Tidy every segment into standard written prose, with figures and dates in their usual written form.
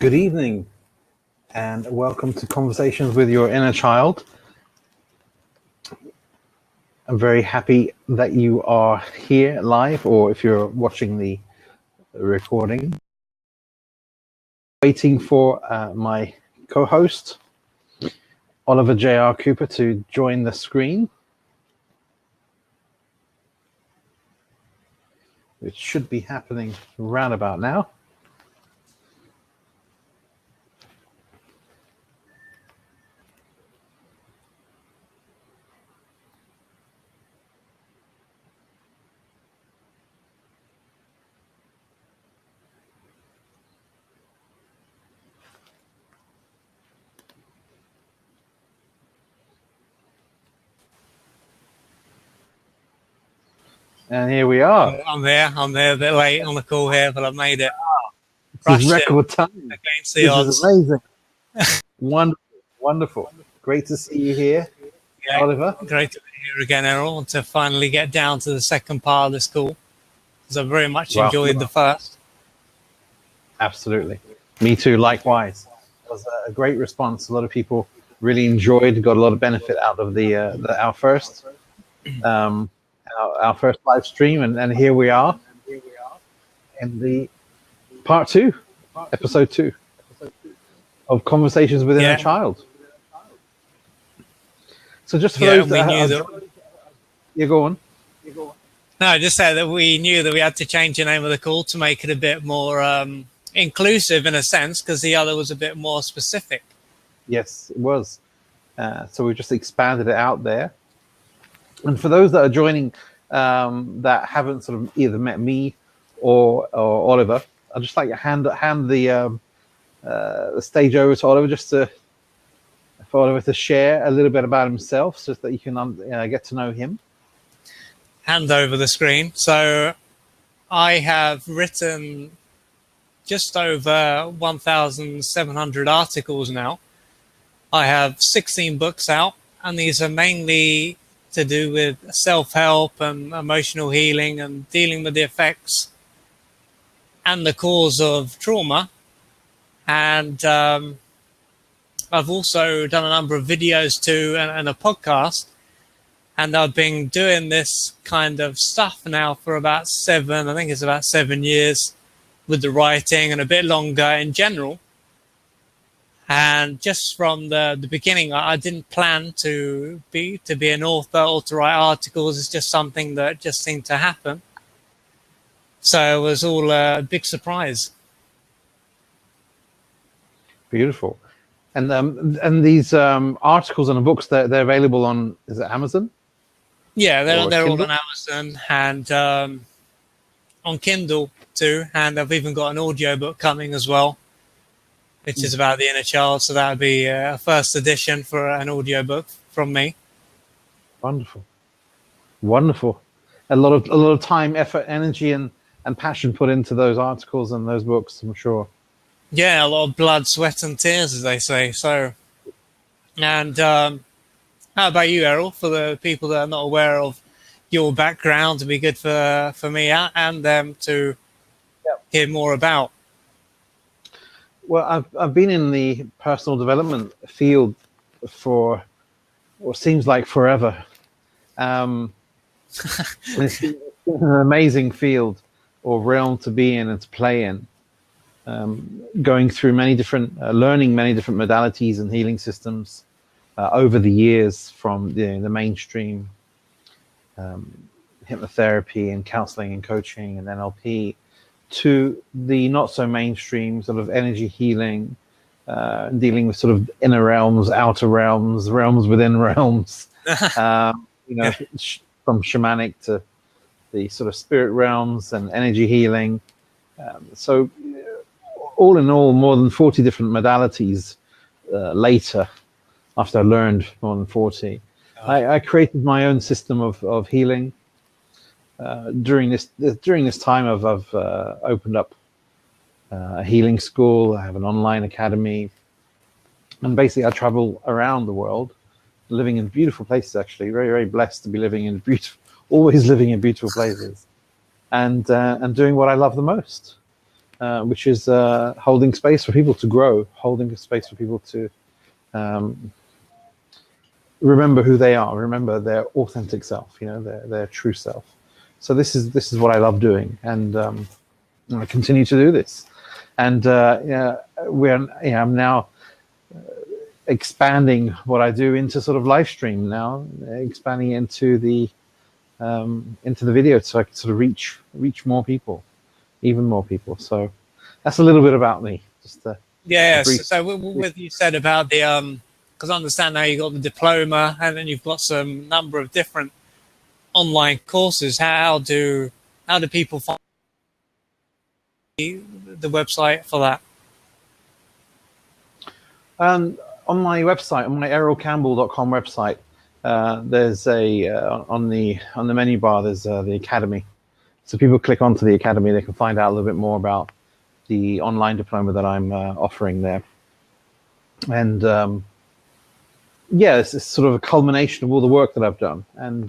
Good evening, and welcome to Conversations with Your Inner Child. I'm very happy that you are here live, or if you're watching the recording. Waiting for my co-host, Oliver J.R. Cooper, to join the screen. It should be happening round about now. And here we are. I'm there a bit late on the call here, but I've made it. This is record time. Against the odds. This is amazing. Wonderful. Great to see you here, Oliver. Great to be here again, Errol, and to finally get down to the second part of this call, because I very much enjoyed the first. Absolutely. Me too, likewise. It was a great response. A lot of people really enjoyed, got a lot of benefit out of our first live stream, and here we are in the part 2, episode 2 of Conversations with Inner Child. So just for those that go on. No, I just said that we knew that we had to change the name of the call to make it a bit more inclusive in a sense, because the other was a bit more specific. Yes, it was. So we just expanded it out there. And for those that are joining that haven't sort of either met me or Oliver, I'd just like to hand the stage over to Oliver, just for Oliver to share a little bit about himself, so that you can get to know him. Hand over the screen. So I have written just over 1,700 articles now. I have 16 books out, and these are mainly to do with self-help and emotional healing and dealing with the effects and the cause of trauma. And I've also done a number of videos too, and a podcast. And I've been doing this kind of stuff now for about 7 years with the writing, and a bit longer in general. And just from the beginning, I didn't plan to be an author or to write articles. It's just something that just seemed to happen. So it was all a big surprise. Beautiful. And these articles and books, they're available on, is it Amazon? Yeah, they're all on Amazon and on Kindle too. And I've even got an audiobook coming as well, which is about the inner child. So that would be a first edition for an audiobook from me. Wonderful. A lot of time, effort, energy, and passion put into those articles and those books, I'm sure. Yeah, a lot of blood, sweat, and tears, as they say. So, and how about you, Errol? For the people that are not aware of your background, it'd be good for me and them to hear more about. Well, I've been in the personal development field for what seems like forever. It's been an amazing field or realm to be in and to play in. Going through learning many different modalities and healing systems over the years, from the mainstream hypnotherapy and counseling and coaching and NLP, to the not so mainstream sort of energy healing, dealing with sort of inner realms, outer realms, realms within realms, from shamanic to the sort of spirit realms and energy healing. So all in all, more than 40 different modalities later, after I learned more than 40, I created my own system of healing. During this time, I've opened up a healing school. I have an online academy, and basically I travel around the world, living in beautiful places. Actually, very, very blessed to be always living in beautiful places, and doing what I love the most. which is holding space for people to grow, holding space for people to remember who they are, remember their authentic self, their true self. So this is what I love doing, and I continue to do this. And I'm now expanding what I do into sort of live stream now, expanding into the video, so I can sort of reach more people, even more people. So that's a little bit about me. Just So with you said about the because I understand now you got the diploma and then you've got some number of different online courses. How do people find the website for that? On my website, on my errolcampbell.com website, there's on the menu bar, there's the Academy. So people click onto the Academy, they can find out a little bit more about the online diploma that I'm offering there. And it's sort of a culmination of all the work that I've done. And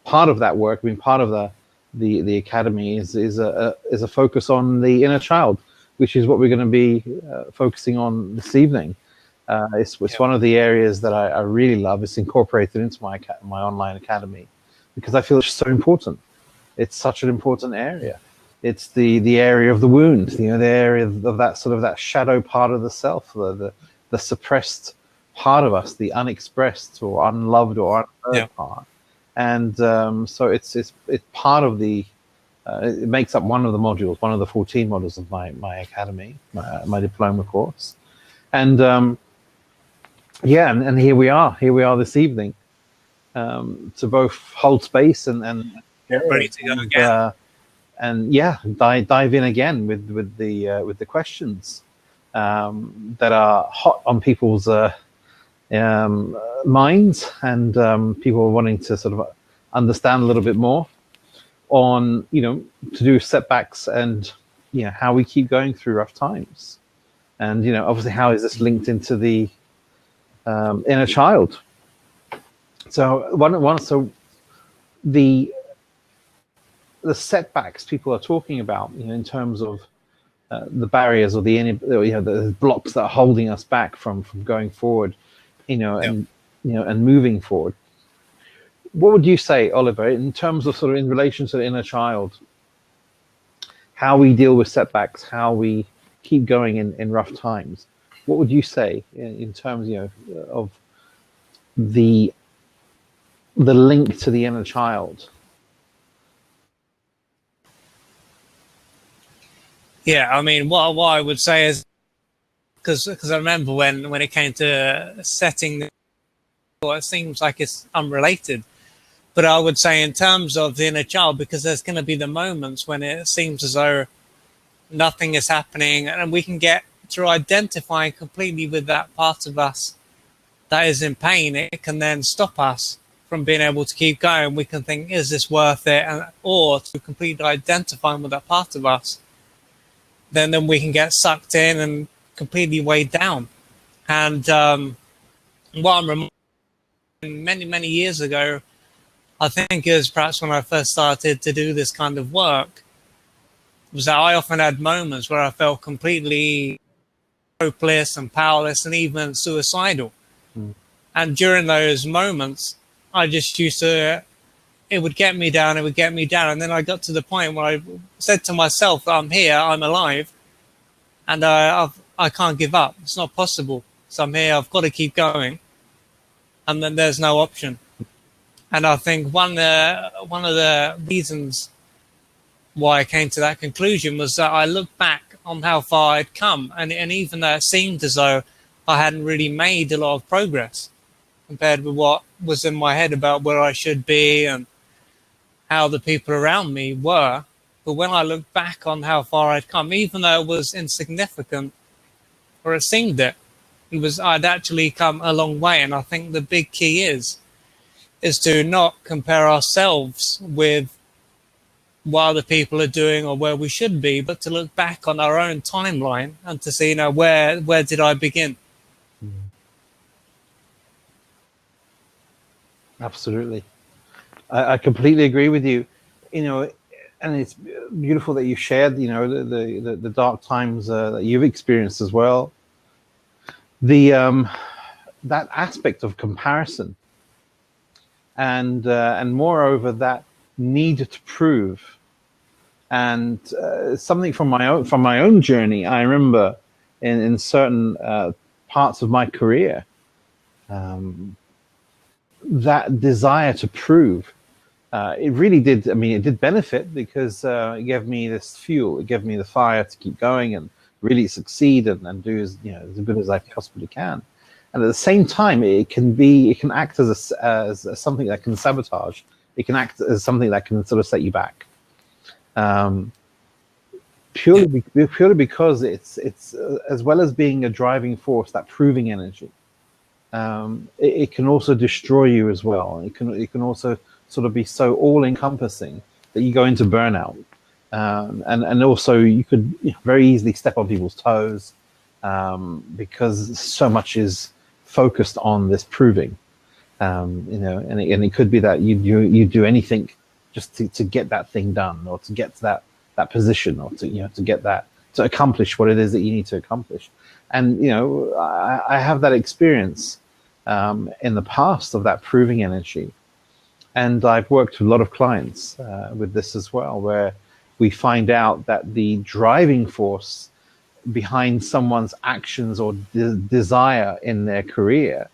part of that work, part of the Academy is a focus on the inner child, which is what we're going to be focusing on this evening. It's one of the areas that I really love. It's incorporated into my online academy because I feel it's so important. It's such an important area. It's the area of the wound, the area of that sort of that shadow part of the self, the suppressed part of us, the unexpressed or unloved or unheard part. And so it's part of the. It makes up one of the modules, one of the 14 modules of my academy, my diploma course. And and here we are this evening to both hold space and ready to go again. Dive in again with the questions that are hot on people's minds, and people wanting to sort of understand a little bit more on to do setbacks and how we keep going through rough times, and obviously how is this linked into the inner child. So the setbacks people are talking about, in terms of the barriers or the blocks that are holding us back from going forward, and moving forward. What would you say, Oliver, in terms of sort of in relation to the inner child, how we deal with setbacks, how we keep going in rough times? What would you say in terms, of the link to the inner child? Yeah, I mean, what I would say is, because I remember when it came to setting, it seems like it's unrelated. But I would say in terms of the inner child, because there's going to be the moments when it seems as though nothing is happening, and we can get through identifying completely with that part of us that is in pain. It can then stop us from being able to keep going. We can think, is this worth it? Or to completely identifying with that part of us, then we can get sucked in and completely weighed down. And what I'm reminded, many years ago, I think it was perhaps when I first started to do this kind of work, was that I often had moments where I felt completely hopeless and powerless and even suicidal. And during those moments, I just used to, it would get me down. And then I got to the point where I said to myself, I'm here, I'm alive, and I can't give up. It's not possible. So I'm here, I've got to keep going. And then there's no option. And I think one of the reasons why I came to that conclusion was that I looked back on how far I'd come, and even though it seemed as though I hadn't really made a lot of progress compared with what was in my head about where I should be and how the people around me were. But when I looked back on how far I'd come, even though it was insignificant, or it seemed I'd actually come a long way. And I think the big key is to not compare ourselves with what other people are doing or where we should be, but to look back on our own timeline and to see, where did I begin? Absolutely. I completely agree with you. and it's beautiful that you shared, the dark times that you've experienced as well. The that aspect of comparison, and moreover that need to prove, and something from my own journey. I remember in certain parts of my career, that desire to prove. It really did. I mean, it did benefit because it gave me this fuel. It gave me the fire to keep going and really succeed and do as good as I possibly can. And at the same time, it can act as something that can sabotage. It can act as something that can sort of set you back. Purely because it's as well as being a driving force, that proving energy. It can also destroy you as well. It can also sort of be so all-encompassing that you go into burnout, and also you could very easily step on people's toes, because so much is focused on this proving, and it could be that you do anything just to get that thing done, or to get to that position, or to get that, to accomplish what it is that you need to accomplish. And I have that experience in the past of that proving energy. And I've worked with a lot of clients with this as well, where we find out that the driving force behind someone's actions or desire in their career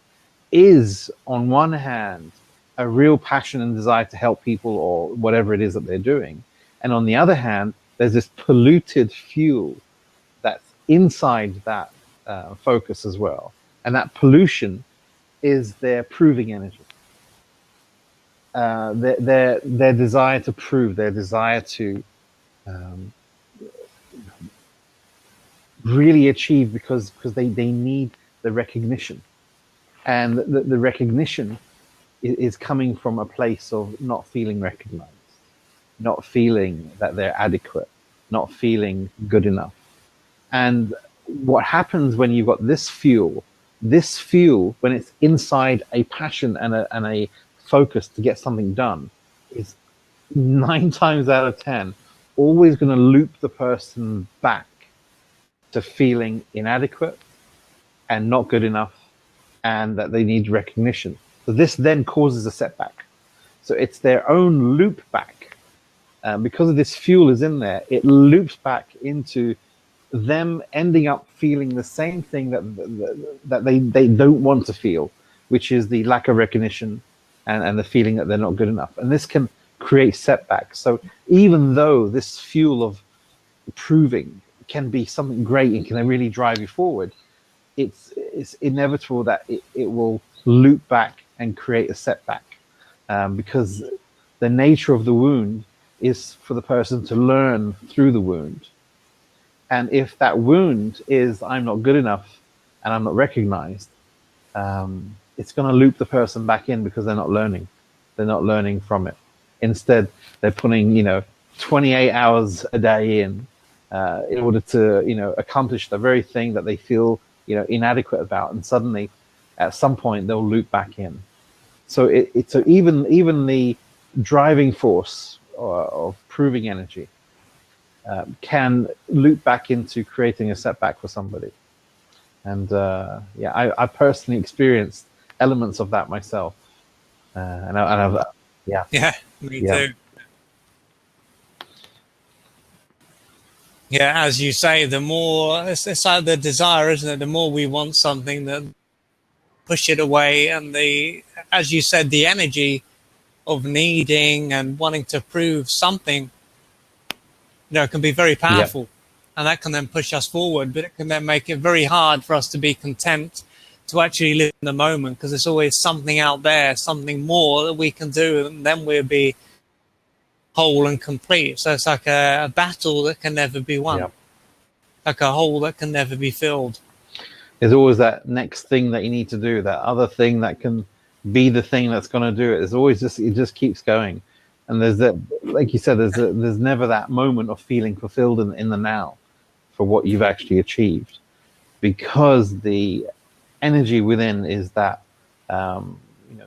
is, on one hand, a real passion and desire to help people or whatever it is that they're doing. And on the other hand, there's this polluted fuel that's inside that focus as well. And that pollution is their proving energy. Their desire to prove, their desire to really achieve, because they need the recognition, and the recognition is coming from a place of not feeling recognized, not feeling that they're adequate, not feeling good enough. And what happens when you've got this fuel, when it's inside a passion and a focus to get something done, is 9 times out of 10 always going to loop the person back to feeling inadequate and not good enough, and that they need recognition. So this then causes a setback. So it's their own loop back. Because of this fuel is in there, it loops back into them ending up feeling the same thing that they don't want to feel, which is the lack of recognition and the feeling that they're not good enough. And this can create setbacks. So even though this fuel of proving can be something great and can really drive you forward, it's inevitable that it will loop back and create a setback, because the nature of the wound is for the person to learn through the wound. And if that wound is, I'm not good enough and I'm not recognized, it's going to loop the person back in, because they're not learning. They're not learning from it. Instead, they're putting 28 hours a day in order to accomplish the very thing that they feel inadequate about, and suddenly at some point they'll loop back in. So so even the driving force of proving energy can loop back into creating a setback for somebody. And I personally experienced elements of that myself, and I've me too. Yeah, as you say, the more it's like the desire, isn't it? The more we want something, that push it away, and as you said, the energy of needing and wanting to prove something, can be very powerful, and that can then push us forward. But it can then make it very hard for us to be content to actually live in the moment, because there's always something out there, something more that we can do, and then we'll be whole and complete. So it's like a battle that can never be won, like a hole that can never be filled. There's always that next thing that you need to do, that other thing that can be the thing that's going to do it. There's always it just keeps going. And there's that, like you said, there's never that moment of feeling fulfilled in the now for what you've actually achieved, because the energy within is that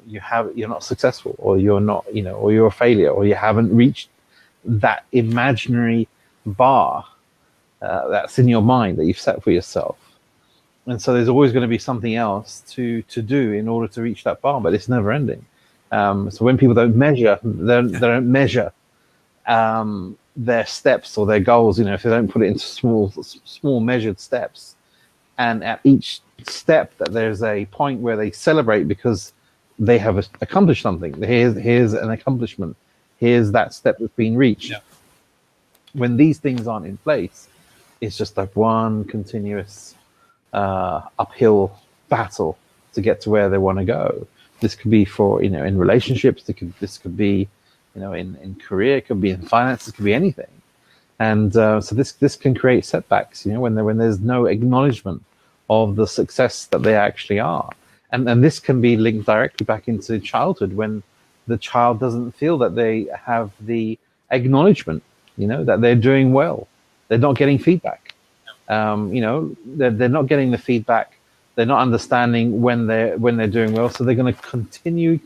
you're not successful, or you're not, or you're a failure, or you haven't reached that imaginary bar that's in your mind that you've set for yourself. And so there's always going to be something else to do in order to reach that bar, but it's never ending. So when people don't measure, they don't measure their steps or their goals. You know, if they don't put it into small measured steps, and at each step that there's a point where they celebrate because they have accomplished something. Here's an accomplishment. Here's that step that's been reached. Yeah. When these things aren't in place, it's just like one continuous uphill battle to get to where they want to go. This could be for, in relationships. This could be, in career. It could be in finance. It could be anything. And so this can create setbacks. When there's no acknowledgement of the success that they actually are. And this can be linked directly back into childhood when the child doesn't feel that they have the acknowledgement, that they're doing well. They're not getting feedback. They're not getting the feedback. They're not understanding when they're doing well. So they're going to continue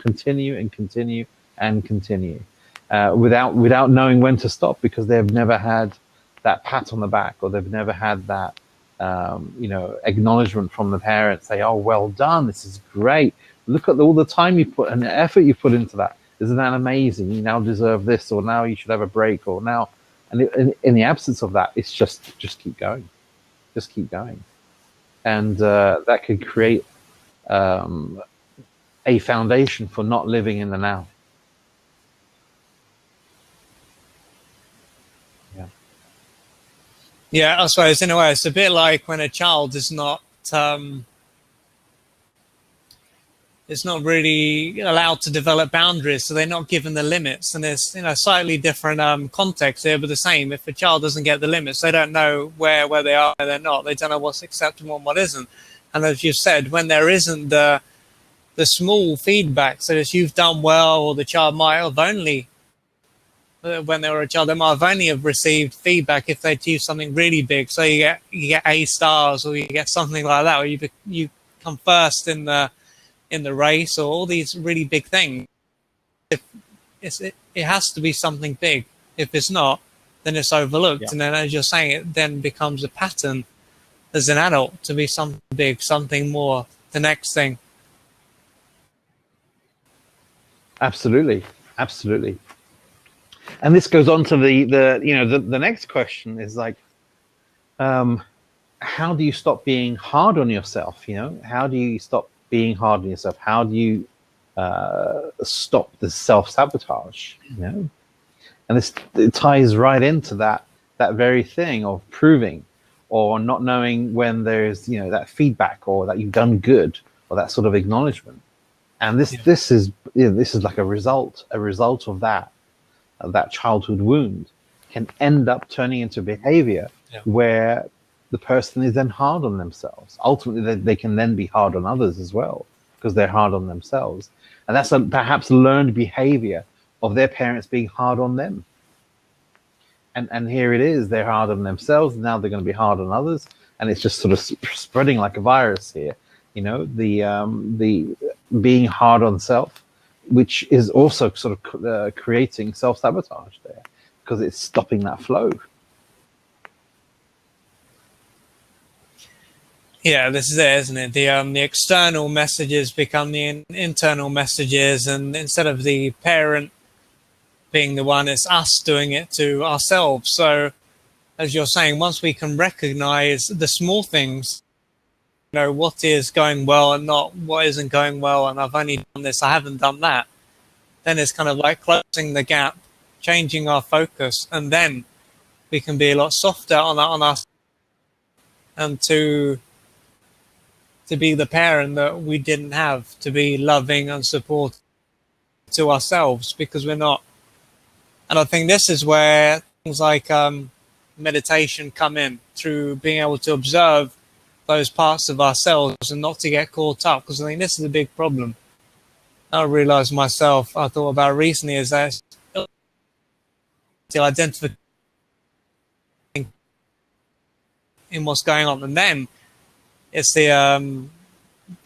without knowing when to stop, because they've never had that pat on the back, or they've never had that acknowledgement from the parents. Say, oh, well done, this is great, look at all the time you put and the effort you put into that. Isn't that amazing? You now deserve this, or now you should have a break, or now. And in the absence of that, it's just keep going, and that could create a foundation for not living in the now. Yeah, I suppose in a way it's a bit like when a child is not really allowed to develop boundaries, so they're not given the limits. And there's slightly different context here, but the same. If a child doesn't get the limits, they don't know where they are, where they're not. They don't know what's acceptable and what isn't. And as you said, when there isn't the small feedback, so as you've done well, or the child might have only, when they were a child, they might have only have received feedback if they achieve something really big. So you get A stars, or you get something like that, or you come first in the race, or all these really big things. It has to be something big. If it's not, then it's overlooked. Yeah. And then, as you're saying, it then becomes a pattern as an adult to be something big, something more, the next thing. Absolutely. And this goes on to the next question is like, how do you stop being hard on yourself? How do you stop being hard on yourself? How do you stop the self-sabotage? And it ties right into that very thing of proving, or not knowing when there's that feedback, or that you've done good, or that sort of acknowledgement. And this is like a result of that childhood wound can end up turning into behavior where the person is then hard on themselves. Ultimately, they can then be hard on others as well, because they're hard on themselves. And that's perhaps learned behavior of their parents being hard on them. And here it is, they're hard on themselves, now they're going to be hard on others, and it's just sort of spreading like a virus here. The being hard on self, which is also sort of creating self-sabotage there, because it's stopping that flow. Yeah, this is it, isn't it? The external messages become the internal messages, and instead of the parent being the one, it's us doing it to ourselves. So, as you're saying, once we can recognize the small things, what is going well and not what isn't going well, and I've only done this, I haven't done that, then it's kind of like closing the gap, changing our focus, and then we can be a lot softer on us, and to be the parent that we didn't have, to be loving and supportive to ourselves, because we're not. And I think this is where things like meditation come in, through being able to observe those parts of ourselves and not to get caught up, because I think this is a big problem. I realized myself, I thought about recently, is that to identify in what's going on, and then it's the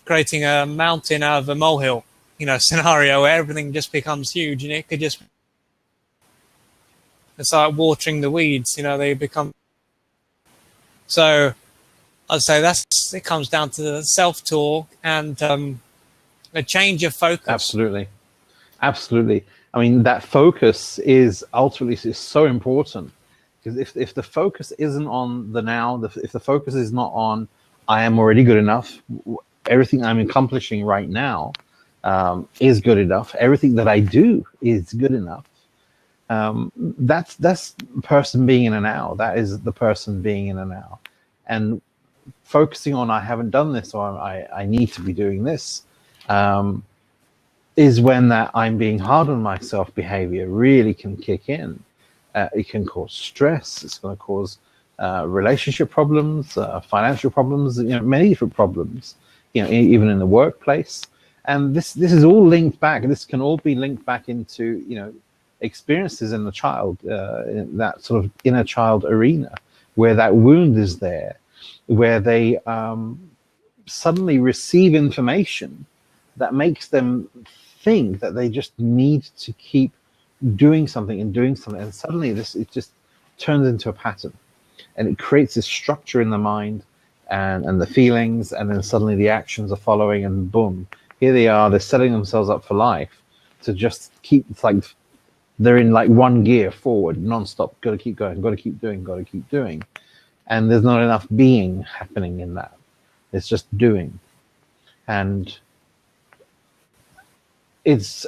creating a mountain out of a molehill, scenario where everything just becomes huge, and it could just. It's like watering the weeds, they become. So I'd say it comes down to the self-talk and a change of focus. Absolutely. I mean, that focus is ultimately so important, because if the focus isn't on the now, if the focus is not on I am already good enough, everything I'm accomplishing right now is good enough, everything that I do is good enough, that's the person being in a now. That is the person being in a now. And focusing on I haven't done this, or I need to be doing this, is when that I'm being hard on myself behavior really can kick in. It can cause stress. It's going to cause relationship problems, financial problems, many different problems, even in the workplace. And this is all linked back. This can all be linked back into, experiences in the child, in that sort of inner child arena, where that wound is there, where they suddenly receive information that makes them think that they just need to keep doing something, and suddenly it just turns into a pattern, and it creates this structure in the mind and the feelings, and then suddenly the actions are following, and boom, here they are, they're setting themselves up for life to just keep, it's like they're in like one gear forward non-stop, got to keep going, got to keep doing, and there's not enough being happening in that. It's just doing. And it's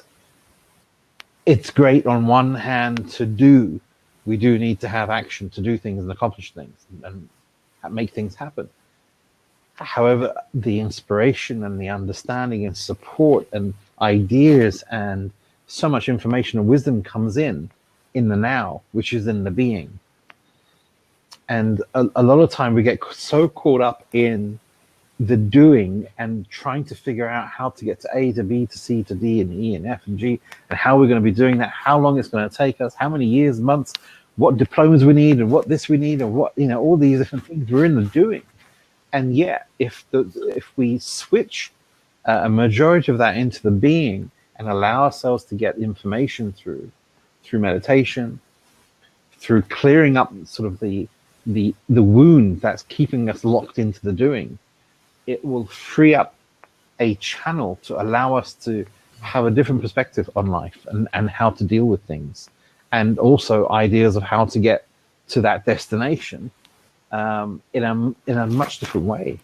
great on one hand to do. We do need to have action to do things and accomplish things and make things happen. However, the inspiration and the understanding and support and ideas and so much information and wisdom comes in the now, which is in the being. And a lot of time we get so caught up in the doing and trying to figure out how to get to A to B to C to D and E and F and G, and how we're going to be doing that, how long it's going to take us, how many years, months, what diplomas we need, and what this we need, and what, all these different things. We're in the doing. And yet, if we switch a majority of that into the being and allow ourselves to get information through meditation, through clearing up sort of the wound that's keeping us locked into the doing, it will free up a channel to allow us to have a different perspective on life and how to deal with things, and also ideas of how to get to that destination in a much different way.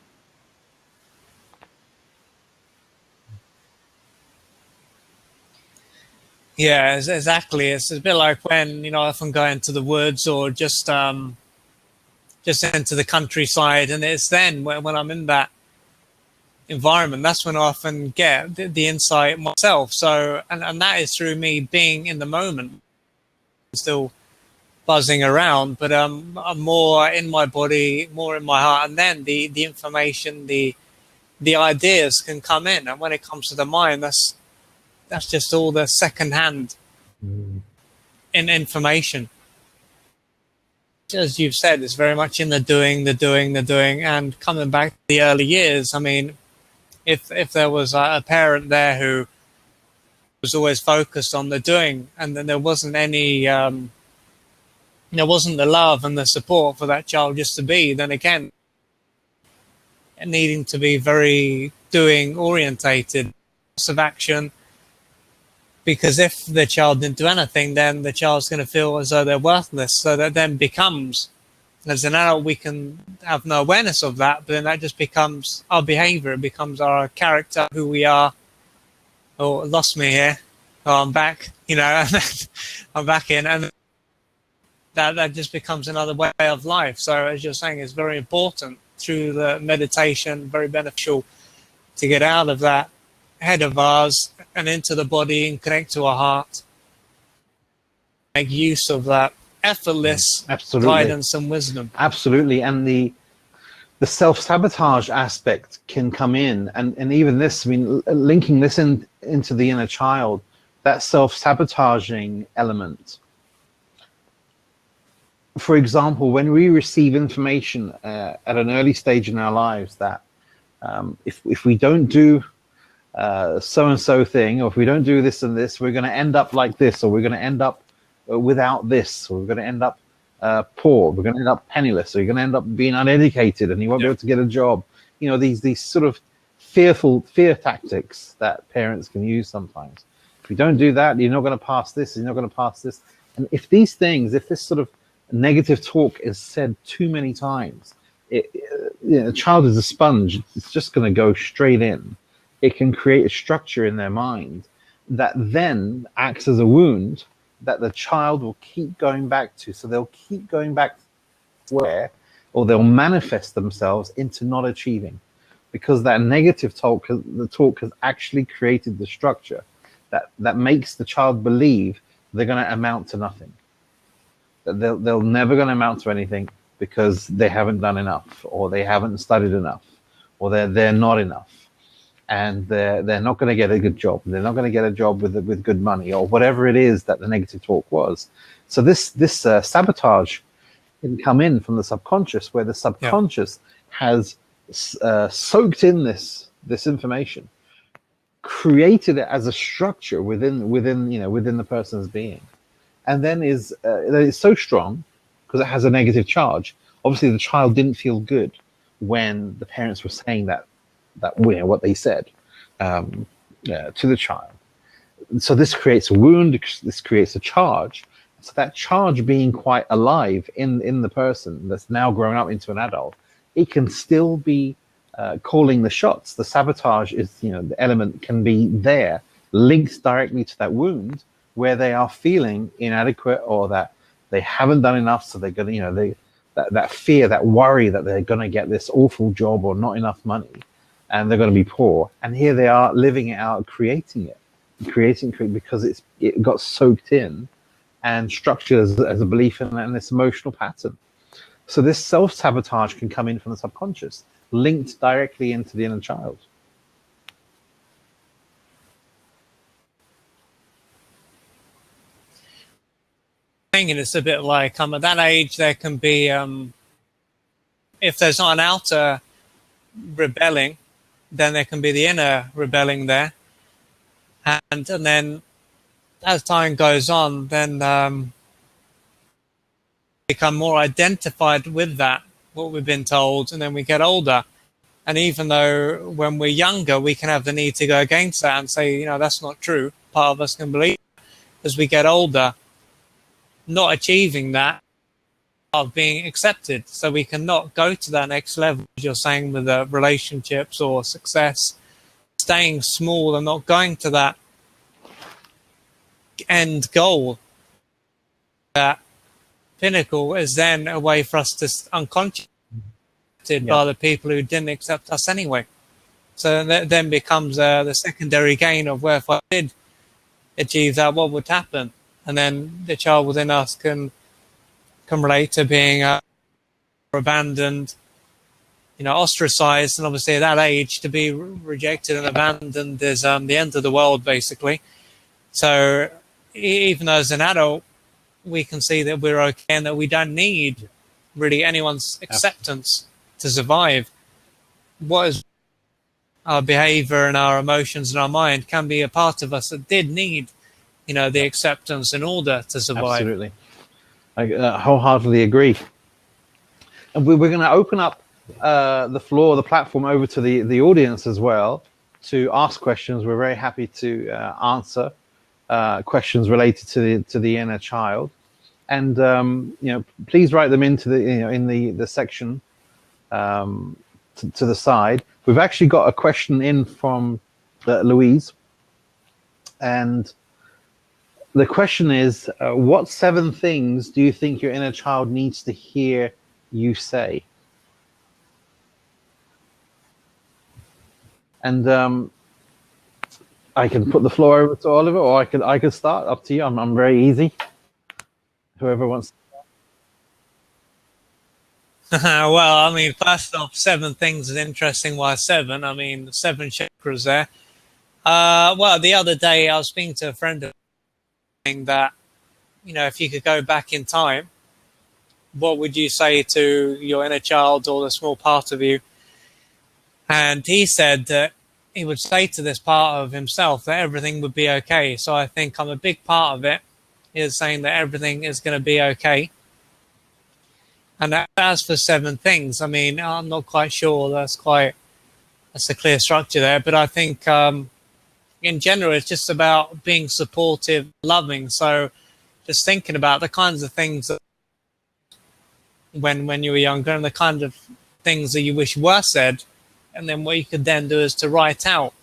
Yeah, exactly. It's a bit like when, I often go into the woods or just into the countryside, and it's then when I'm in that environment, that's when I often get the insight myself. So, and that is through me being in the moment, still buzzing around, but I'm more in my body, more in my heart, and then the information, the ideas can come in. And when it comes to the mind, that's just all the secondhand in information. As you've said, it's very much in the doing, and coming back to the early years. I mean, if there was a parent there who was always focused on the doing, and then there wasn't any, there wasn't the love and the support for that child just to be, then again, needing to be very doing orientated, lots of action. Because if the child didn't do anything, then the child's going to feel as though they're worthless. So that then becomes, as an adult, we can have no awareness of that, but then that just becomes our behavior. It becomes our character, who we are. Oh, lost me here. Oh, I'm back. I'm back in. And that just becomes another way of life. So as you're saying, it's very important through the meditation, very beneficial to get out of that head of ours and into the body and connect to our heart. Make use of that effortless guidance and wisdom. Absolutely. And the self-sabotage aspect can come in, and even this, I mean, linking this into the inner child, that self-sabotaging element. For example, when we receive information at an early stage in our lives that if we don't do so-and-so thing, or if we don't do this and this, we're going to end up like this, or we're going to end up without this, or we're going to end up poor, we're going to end up penniless, or you're going to end up being uneducated and you won't be able to get a job. You know, these sort of fear tactics that parents can use sometimes. If you don't do that, you're not going to pass this, you're not going to pass this. And if these things, if this sort of negative talk is said too many times, a child is a sponge. It's just going to go straight in. It can create a structure in their mind that then acts as a wound that the child will keep going back to. So they'll keep going back where, or they'll manifest themselves into not achieving, because that negative talk, the talk has actually created the structure that makes the child believe they're going to amount to nothing. That they'll never going to amount to anything because they haven't done enough, or they haven't studied enough, or they're not enough. And they're not going to get a good job. They're not going to get a job with good money, or whatever it is that the negative talk was. So this sabotage can come in from the subconscious, where the subconscious has soaked in this information, created it as a structure within the person's being, and then it's so strong because it has a negative charge. Obviously, the child didn't feel good when the parents were saying that what they said to the child. So this creates a wound. This creates a charge. So that charge being quite alive in the person that's now grown up into an adult, it can still be calling the shots. The sabotage is, the element can be there, linked directly to that wound where they are feeling inadequate, or that they haven't done enough. So they're going to, that fear, that worry that they're going to get this awful job or not enough money, and they're going to be poor. And here they are living it out, creating because it got soaked in and structured as a belief and this emotional pattern. So this self-sabotage can come in from the subconscious, linked directly into the inner child. And it's a bit like at that age there can be, if there's not an outer rebelling, then there can be the inner rebelling there, and then as time goes on, then become more identified with that, what we've been told, and then we get older. And even though when we're younger, we can have the need to go against that and say, that's not true. Part of us can believe. As we get older, not achieving that of being accepted. So we cannot go to that next level, as you're saying, with relationships or success, staying small and not going to that end goal. That pinnacle is then a way for us to unconsciously by the people who didn't accept us anyway. So that then becomes the secondary gain of where if I did achieve that, what would happen? And then the child within us can relate to being abandoned, ostracized, and obviously at that age to be rejected and abandoned is the end of the world, basically. So even though as an adult, we can see that we're okay and that we don't need really anyone's acceptance to survive. What is our behavior and our emotions and our mind can be a part of us that did need, the acceptance in order to survive. Absolutely. I wholeheartedly agree. And we're going to open up the platform over to the audience as well to ask questions. We're very happy to answer questions related to the inner child, and please write them into in the section to the side. We've actually got a question in from Louise, and the question is, what 7 things do you think your inner child needs to hear you say? And I can put the floor over to Oliver, or I could start. Up to you. I'm very easy. Whoever wants. Well, first off, 7 things is interesting. Why 7? 7 chakras there. Well, the other day I was speaking to a friend of mine that, if you could go back in time, what would you say to your inner child or the small part of you? And he said that he would say to this part of himself that everything would be okay. So I think I'm a big part of it. is saying that everything is going to be okay. And as for 7 things, I mean, I'm not quite sure that's a clear structure there, but I think in general, it's just about being supportive, loving. So just thinking about the kinds of things that when you were younger and the kind of things that you wish were said, and then what you could then do is to write out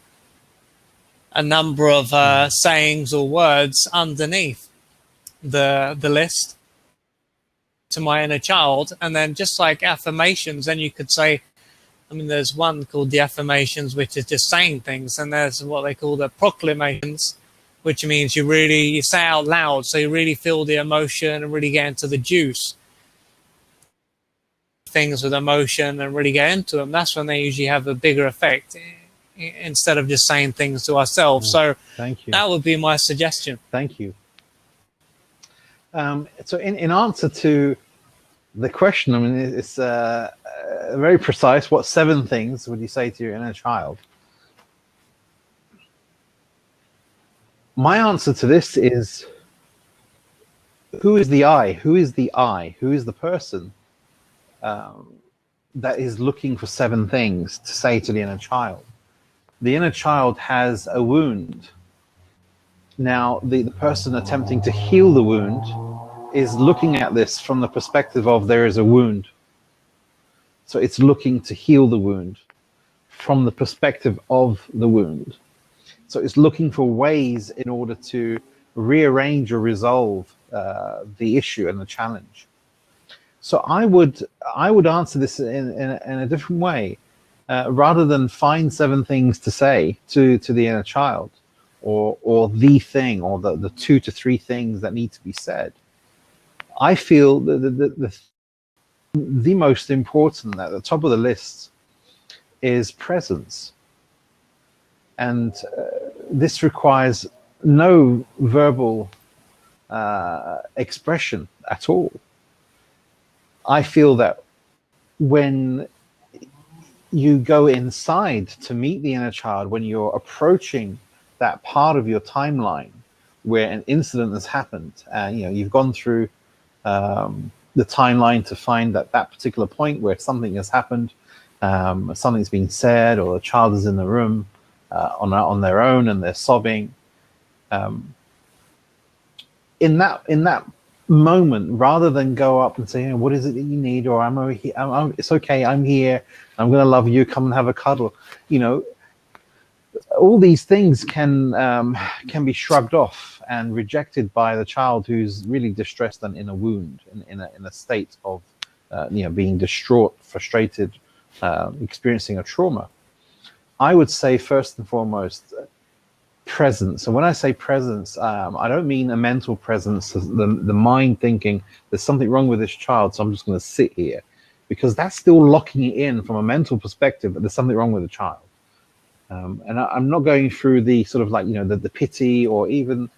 a number of sayings or words underneath the list to my inner child, and then just like affirmations, then you could say, I mean, there's one called the affirmations, which is just saying things, and there's what they call the proclamations, which means you say out loud, so you really feel the emotion and really get into the juice. Things with emotion and really get into them, that's when they usually have a bigger effect instead of just saying things to ourselves. So thank you. That would be my suggestion. Thank you. So in answer to the question, I mean, it's very precise. What 7 things would you say to your inner child? My answer to this is, who is the I? Who is the I? Who is the person that is looking for 7 things to say to the inner child? The inner child has a wound. Now, the person attempting to heal the wound is looking at this from the perspective of there is a wound. So it's looking to heal the wound from the perspective of the wound. So it's looking for ways in order to rearrange or resolve the issue and the challenge. So I would answer this in a different way. Rather than find 7 things to say to the inner child, or the thing, or the 2 to 3 things that need to be said, I feel the most important at the top of the list is presence. And this requires no verbal expression at all. I feel that when you go inside to meet the inner child, when you're approaching that part of your timeline where an incident has happened, and you've gone through the timeline to find that particular point where something has happened, something's been said, or the child is in the room on their own and they're sobbing. In that moment, rather than go up and say, what is it that you need, or it's okay, I'm here, I'm going to love you, come and have a cuddle, all these things can be shrugged off and rejected by the child who's really distressed and in a wound, in a state of being distraught, frustrated, experiencing a trauma. I would say first and foremost, presence. And when I say presence, I don't mean a mental presence, the mind thinking there's something wrong with this child, so I'm just going to sit here, because that's still locking it in from a mental perspective that there's something wrong with the child. And I'm not going through the sort of like, the pity, or even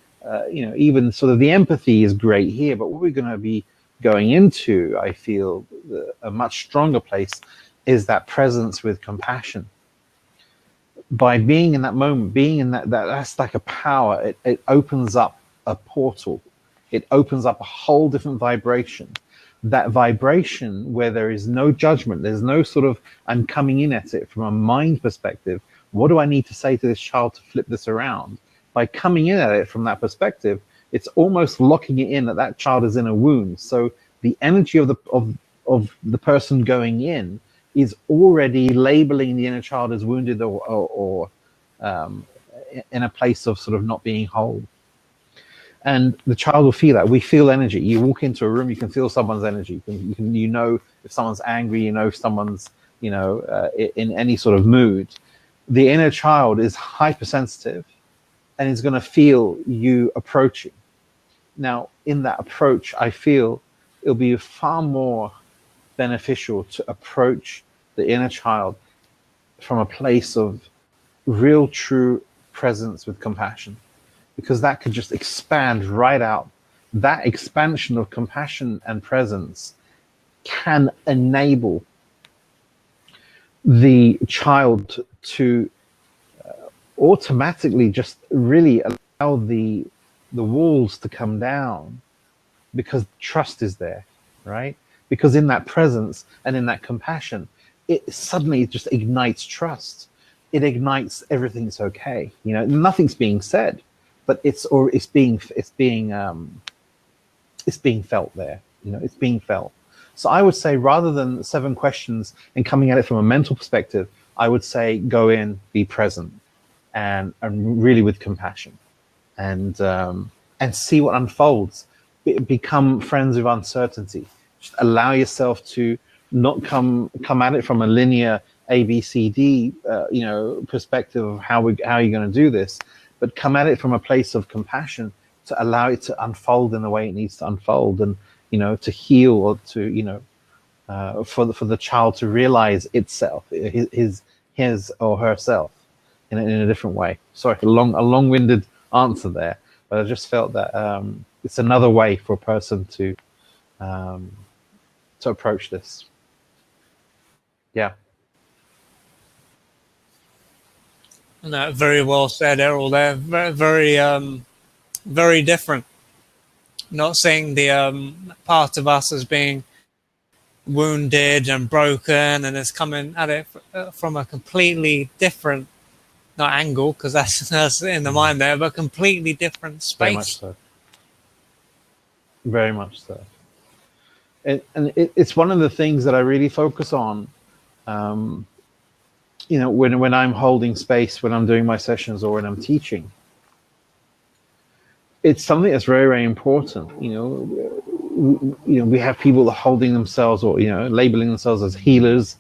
even sort of the empathy is great here, but what we're going to be going into, I feel, a much stronger place is that presence with compassion. By being in that moment, being in that's like a power. It opens up a portal. It opens up a whole different vibration. That vibration where there is no judgment, there's no sort of, I'm coming in at it from a mind perspective. What do I need to say to this child to flip this around? By coming in at it from that perspective, it's almost locking it in that child is in a wound. So the energy of the person going in is already labeling the inner child as wounded, or in a place of sort of not being whole. And the child will feel that. We feel energy. You walk into a room, you can feel someone's energy. You know if someone's angry, if someone's in any sort of mood. The inner child is hypersensitive and is going to feel you approaching. Now, in that approach, I feel it'll be far more beneficial to approach the inner child from a place of real, true presence with compassion, because that could just expand right out. That expansion of compassion and presence can enable the child to automatically just really allow the the walls to come down, because trust is there, right? Because in that presence and in that compassion, it suddenly just ignites trust. It ignites everything's okay. You know, nothing's being said, but it's being felt there. You know, it's being felt. So I would say, rather than 7 questions and coming at it from a mental perspective, I would say go in, be present, and really with compassion, and see what unfolds. Become friends with uncertainty. Just allow yourself to not come at it from a linear ABCD perspective of how you're going to do this, but come at it from a place of compassion, to allow it to unfold in the way it needs to unfold, and to heal, or to for the child to realize itself, his or herself, in a different way. Sorry for a long-winded answer there, but I just felt that it's another way for a person to approach this. Yeah. No, very well said, Errol. They're very, very, very different. Not seeing the part of us as being wounded and broken, and it's coming at it from a completely different, not angle, because that's in the mind there, but completely different space. Very much so. Very much so. And it's one of the things that I really focus on. When I'm holding space, when I'm doing my sessions, or when I'm teaching, it's something that's very, very important. We have people holding themselves, or labeling themselves as healers,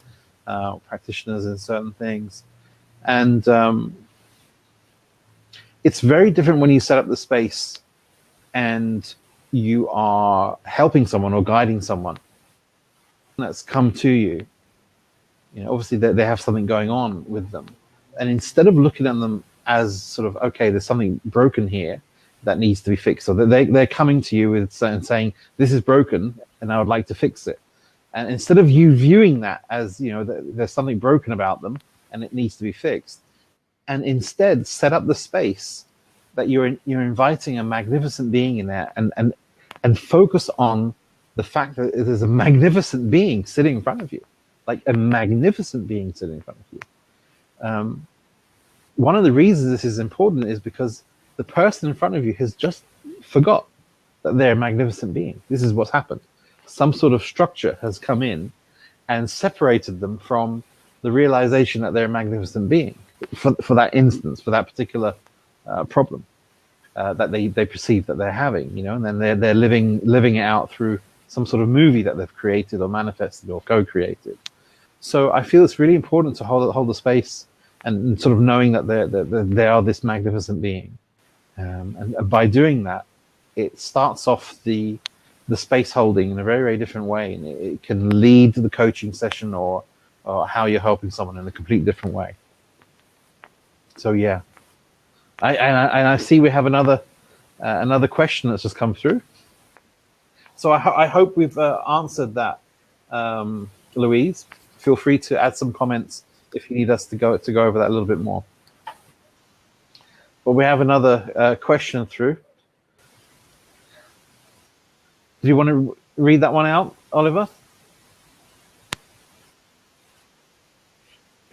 practitioners in certain things, and it's very different when you set up the space and you are helping someone or guiding someone that's come to you. Obviously they have something going on with them, and instead of looking at them as sort of, okay, there's something broken here that needs to be fixed, so they're coming to you with and saying, this is broken and I would like to fix it. And instead of you viewing that as there's something broken about them and it needs to be fixed, and instead set up the space that you're inviting a magnificent being in there, and focus on the fact that there's a magnificent being sitting in front of you, like a magnificent being sitting in front of you. One of the reasons this is important is because the person in front of you has just forgot that they're a magnificent being. This is what's happened. Some sort of structure has come in and separated them from the realization that they're a magnificent being for that instance, for that particular problem that they perceive that they're having, and then they're living it out through some sort of movie that they've created or manifested or co-created. So I feel it's really important to hold the space, and sort of knowing that they are this magnificent being, and by doing that, it starts off the space holding in a very, very different way, and it can lead to the coaching session or how you're helping someone in a completely different way. So yeah, I see we have another question that's just come through. So I hope we've answered that, Louise. Feel free to add some comments if you need us to go over that a little bit more. But we have another question through. Do you want to read that one out, Oliver?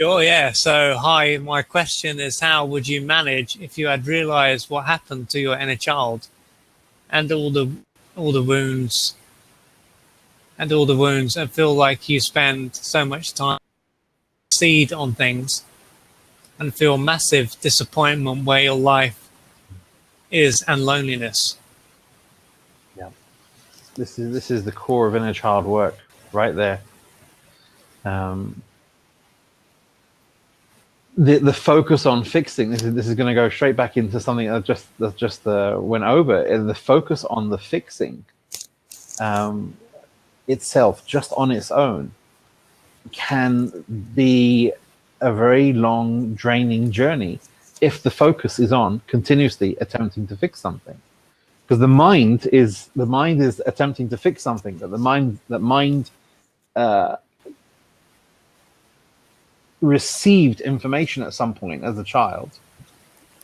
Oh yeah. So hi, my question is, how would you manage if you had realized what happened to your inner child, and all the wounds, and feel like you spend so much time seed on things, and feel massive disappointment where your life is, and loneliness? Yeah. This is the core of inner child work right there. The focus on fixing, this is going to go straight back into something that just went over. The focus on the fixing itself, just on its own, can be a very long, draining journey if the focus is on continuously attempting to fix something. Because the mind is attempting to fix something that the mind received information at some point as a child,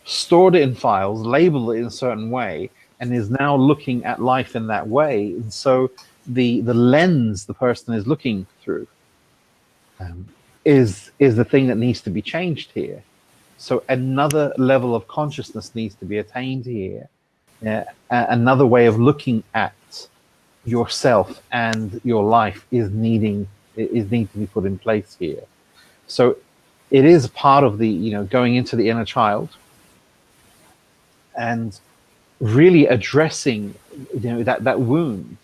stored it in files, labeled it in a certain way, and is now looking at life in that way. And so the lens the person is looking through is the thing that needs to be changed here. So another level of consciousness needs to be attained here. Another way of looking at yourself and your life is needing to be put in place here. So it is part of the going into the inner child and really addressing that wound.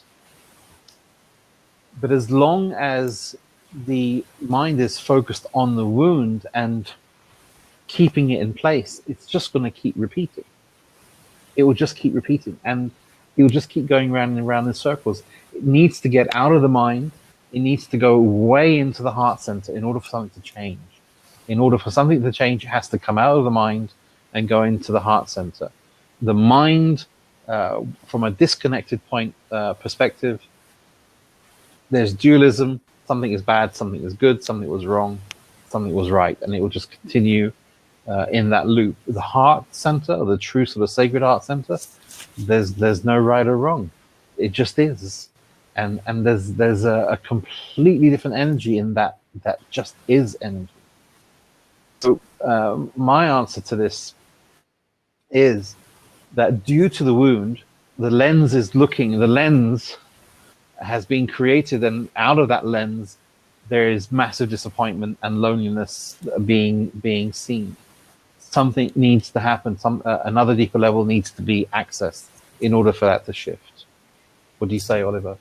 But as long as the mind is focused on the wound and keeping it in place, it's just going to keep repeating. It will just keep repeating, and it will just keep going round and round in circles. It needs to get out of the mind. It needs to go way into the heart center in order for something to change. In order for something to change, it has to come out of the mind and go into the heart center. The mind, from a disconnected point perspective, there's dualism. Something is bad, something is good, something was wrong, something was right, and it will just continue in that loop. The heart center, or the true sort of sacred heart center, there's no right or wrong. It just is, and there's a completely different energy in that just is energy. So my answer to this is that due to the wound, the lens has been created, and out of that lens there is massive disappointment and loneliness being seen. Something needs to happen. Another deeper level needs to be accessed in order for that to shift. What do you say, Oliver?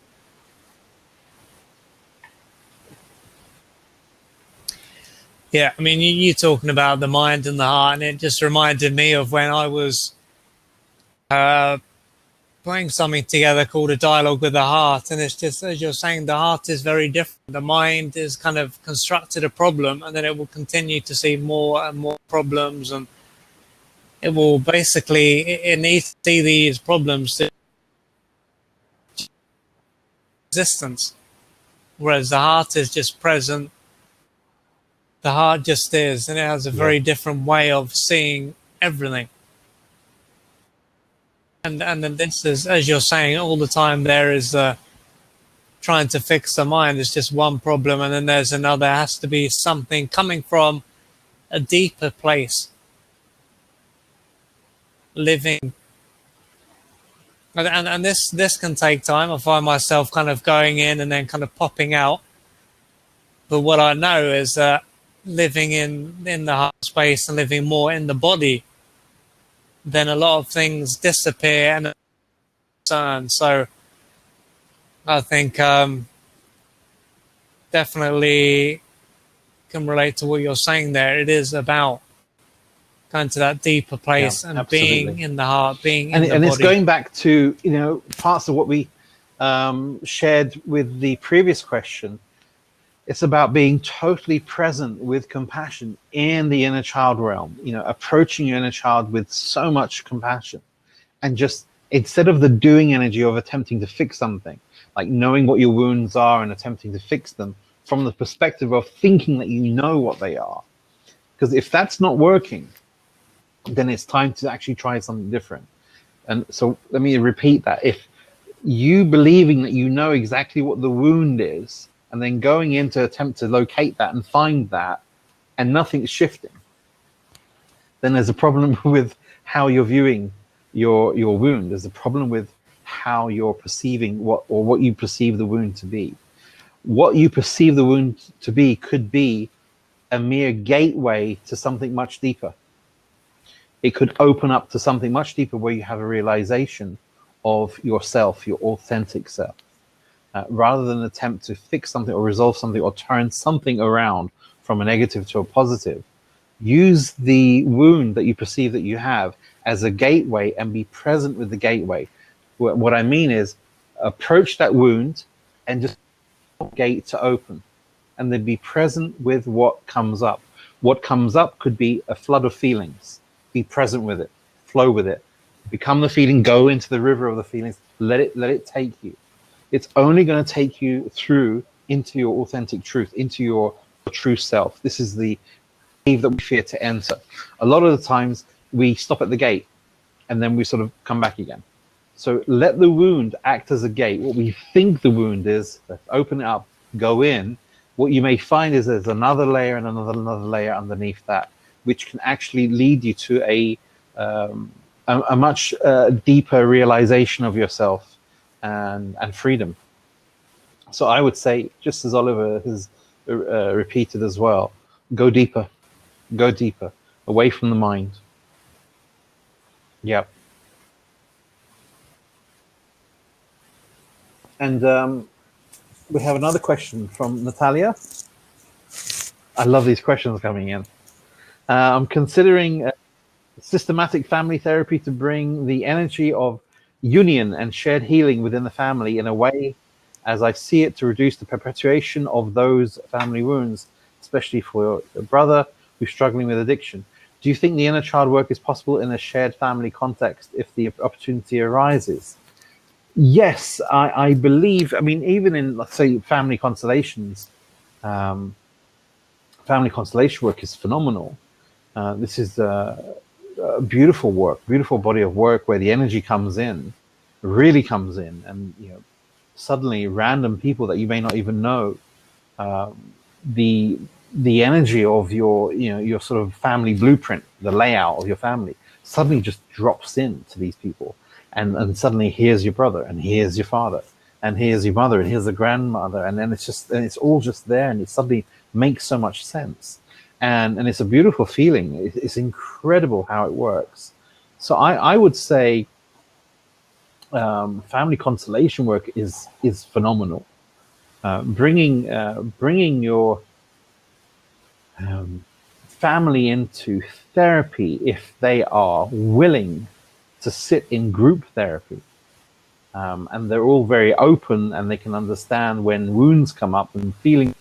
Yeah, I mean, you talking about the mind and the heart, and it just reminded me of when I was putting something together called A Dialogue with the Heart. And it's just, as you're saying, the heart is very different. The mind is kind of constructed a problem, and then it will continue to see more and more problems, and it will basically, it needs to see these problems to existence. Whereas the heart is just present. The heart just is, and it has a very different way of seeing everything. And then this is, as you're saying, all the time there is trying to fix the mind. It's just one problem, and then there's another. There has to be something coming from a deeper place, living. And this can take time. I find myself kind of going in and then kind of popping out. But what I know is that living in the heart space and living more in the body, then a lot of things disappear and turn. So I think definitely can relate to what you're saying there. It is about going to that deeper place and absolutely. Being in the heart, being in the body. And it's going back to parts of what we shared with the previous question. It's about being totally present with compassion in the inner child realm, approaching your inner child with so much compassion, and just instead of the doing energy of attempting to fix something, like knowing what your wounds are and attempting to fix them from the perspective of thinking that you know what they are. Because if that's not working, then it's time to actually try something different. And so let me repeat that. If you believing that you know exactly what the wound is, and then going in to attempt to locate that and find that, and nothing's shifting, then there's a problem with how you're viewing your wound. There's a problem with how you're perceiving what you perceive the wound to be. What you perceive the wound to be could be a mere gateway to something much deeper. It could open up to something much deeper where you have a realization of yourself, your authentic self. Rather than attempt to fix something or resolve something or turn something around from a negative to a positive, use the wound that you perceive that you have as a gateway and be present with the gateway. What I mean is approach that wound and just gate to open, and then be present with what comes up. What comes up could be a flood of feelings. Be present with it, flow with it, become the feeling, go into the river of the feelings, let it take you. It's only going to take you through into your authentic truth, into your true self. This is the cave that we fear to enter. A lot of the times we stop at the gate and then we sort of come back again. So let the wound act as a gate. What we think the wound is, let's open it up, go in. What you may find is there's another layer and another layer underneath that, which can actually lead you to a much deeper realization of yourself and freedom. So I would say, just as Oliver has repeated as well, go deeper, away from the mind. Yep. And we have another question from Natalia. I love these questions coming in. I'm considering systematic family therapy to bring the energy of union and shared healing within the family in a way, as I see it, to reduce the perpetuation of those family wounds, especially for your brother who's struggling with addiction. Do you think the inner child work is possible in a shared family context if the opportunity arises? Yes, I believe. I mean, even in, let's say, family constellations, family constellation work is phenomenal. This is beautiful work, beautiful body of work where the energy comes in, really comes in, and suddenly random people that you may not even know, the energy of your sort of family blueprint, the layout of your family, suddenly just drops in to these people, and suddenly here's your brother, and here's your father, and here's your mother, and here's the grandmother, and then it's all just there, and it suddenly makes so much sense. And it's a beautiful feeling. It's incredible how it works. So I would say family constellation work is phenomenal. Bringing your family into therapy, if they are willing to sit in group therapy, and they're all very open and they can understand when wounds come up and feelings,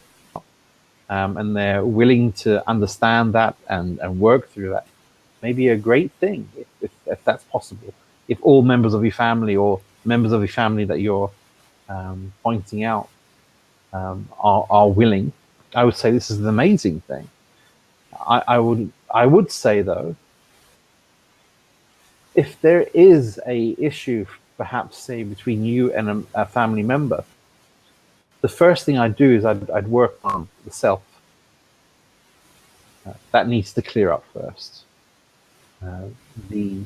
and they're willing to understand that and work through that, maybe a great thing if that's possible. If all members of your family or members of your family that you're pointing out are willing, I would say this is an amazing thing. I would say though, if there is a issue, perhaps say between you and a family member, the first thing I'd do is I'd work on the self. That needs to clear up first. The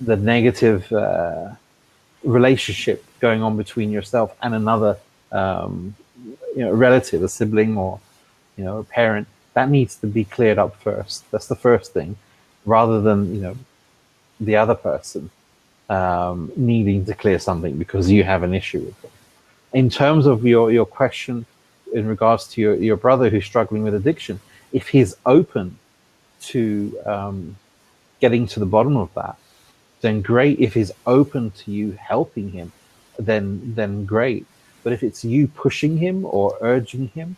negative relationship going on between yourself and another relative, a sibling, or a parent, that needs to be cleared up first. That's the first thing, rather than the other person needing to clear something because you have an issue with it. In terms of your question in regards to your brother who's struggling with addiction, if he's open to getting to the bottom of that, then great. If he's open to you helping him, then great. But if it's you pushing him or urging him,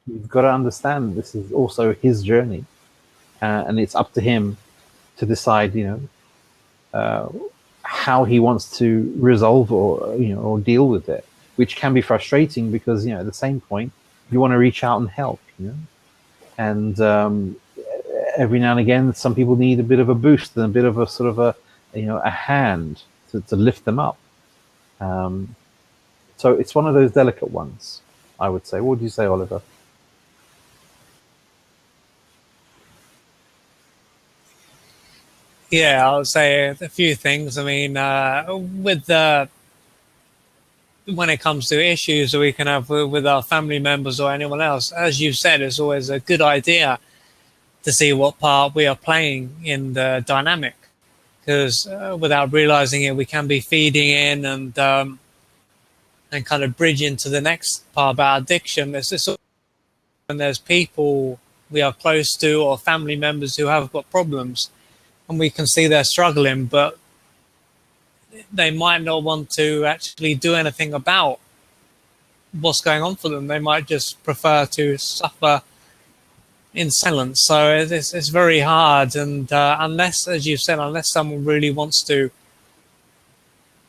you've got to understand this is also his journey, and it's up to him to decide, how he wants to resolve or deal with it, which can be frustrating because at the same point you want to reach out and help, and every now and again some people need a bit of a boost and a bit of a sort of a hand to lift them up. So it's one of those delicate ones, I would say. What would you say, Oliver? Yeah, I would say a few things. I mean, when it comes to issues that we can have with our family members or anyone else, as you said, it's always a good idea to see what part we are playing in the dynamic, because without realizing it, we can be feeding in and kind of bridge into the next part about addiction. It's just when there's people we are close to or family members who have got problems, and we can see they're struggling, but they might not want to actually do anything about what's going on for them. They might just prefer to suffer in silence. So it's very hard. And unless, as you said, unless someone really wants to